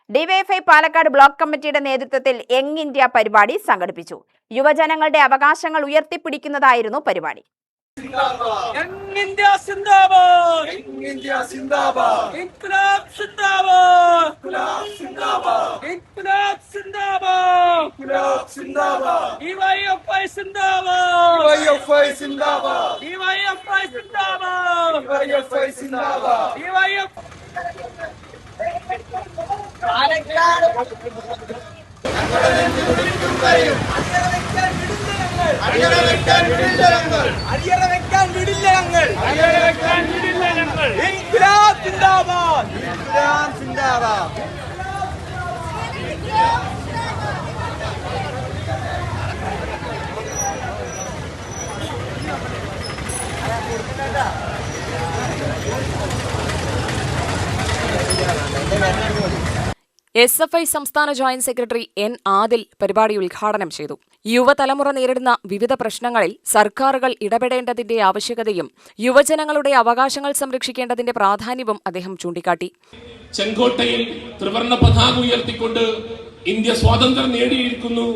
DYFI Palakkad block കമ്മിറ്റിയുടെ നേതൃത്വത്തിൽ young India പരിപാടി സംഘടിപ്പിച്ചു. യുവജനങ്ങളുടെ അവകാശങ്ങൾ ഉയർത്തിപ്പിടിക്കുന്നതായിരുന്നു പരിപാടി. SFI സംസ്ഥാന ജോയിന്റ് സെക്രട്ടറി N. ആദിൽ പരിപാടി ഉദ്ഘാടനം ചെയ്തു. യുവതലമുറ നേരിടുന്ന വിവിധ പ്രശ്നങ്ങളിൽ സർക്കാരുകൾ ഇടപെടേണ്ടതിന്റെ ആവശ്യകതയും യുവജനങ്ങളുടെ അവകാശങ്ങൾ സംരക്ഷിക്കേണ്ടതിന്റെ പ്രാധാന്യവും അദ്ദേഹം ചൂണ്ടിക്കാട്ടി. ചെങ്കോട്ടയിൽ ത്രിവർണ്ണ പതാക ഉയർത്തിക്കൊണ്ട് ഇന്ത്യ സ്വാതന്ത്ര്യം നേടിയിരിക്കുന്നു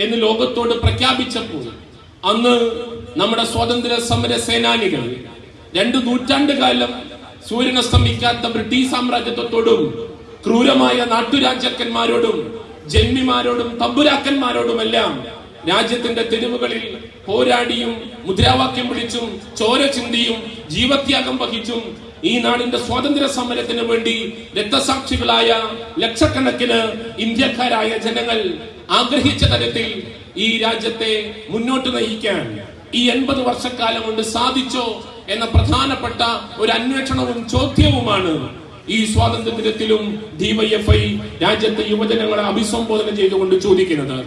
എന്ന് ലോകത്തോട് പ്രഖ്യാപിച്ചപ്പോൾ അന്ന് നമ്മുടെ സ്വാതന്ത്ര്യ സമര സേനാനികൾ 2 നൂറ്റാണ്ടുകാലം സൂര്യനസ്തമിക്കാത്ത ബ്രിട്ടീഷ് സാമ്രാജ്യത്വത്തോടും ക്രൂരമായ നാട്ടുരാജാക്കന്മാരോടും ജന്മിമാരോടും തമ്പുരാക്കന്മാരോടുമെല്ലാം രാജ്യത്തിന്റെ തെരുവുകളിൽ പോരാടിയും മുദ്രാവാക്യം വിളിച്ചും ചോര ചിന്തിയും ജീവത്യാഗം വഹിച്ചും ഈ നാടിന്റെ സ്വാതന്ത്ര്യ സമരത്തിന് വേണ്ടി രക്തസാക്ഷികളായ ലക്ഷക്കണക്കിന് ഇന്ത്യക്കാരായ ജനങ്ങൾ ആഗ്രഹിച്ച തരത്തിൽ ഈ രാജ്യത്തെ മുന്നോട്ട് നയിക്കാൻ ഈ 80 വർഷക്കാലം കൊണ്ട് സാധിച്ചോ എന്ന പ്രധാനപ്പെട്ട ഒരു അന്വേഷണവും ചോദ്യവുമാണ് ഈ സ്വാതന്ത്ര്യ ദിനത്തിലും ഡിവൈഎഫ്ഐ രാജ്യത്തെ യുവജനങ്ങളെ അഭിസംബോധന ചെയ്തുകൊണ്ട് ചോദിക്കുന്നത്.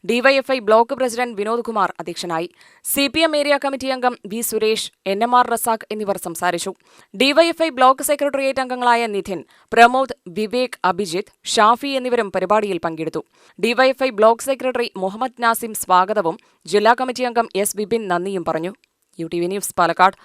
DYFI block president Vinod Kumar അധ്യക്ഷനായി. CPM ഏരിയ കമ്മിറ്റി അംഗം V. സുരേഷ്, NMR റസാഖ് എന്നിവർ സംസാരിച്ചു. ഡിവൈഎഫ്ഐ ബ്ലോക്ക് സെക്രട്ടേറിയറ്റ് അംഗങ്ങളായ നിധിൻ, പ്രമോദ്, വിവേക്, അഭിജിത്ത്, ഷാഫി എന്നിവരും പരിപാടിയിൽ പങ്കെടുത്തു. DYFI block secretary Muhammad Nasim സ്വാഗതവും ജില്ലാ കമ്മിറ്റി അംഗം S. വിപിൻ നന്ദിയും പറഞ്ഞു. UTV news Palakkad.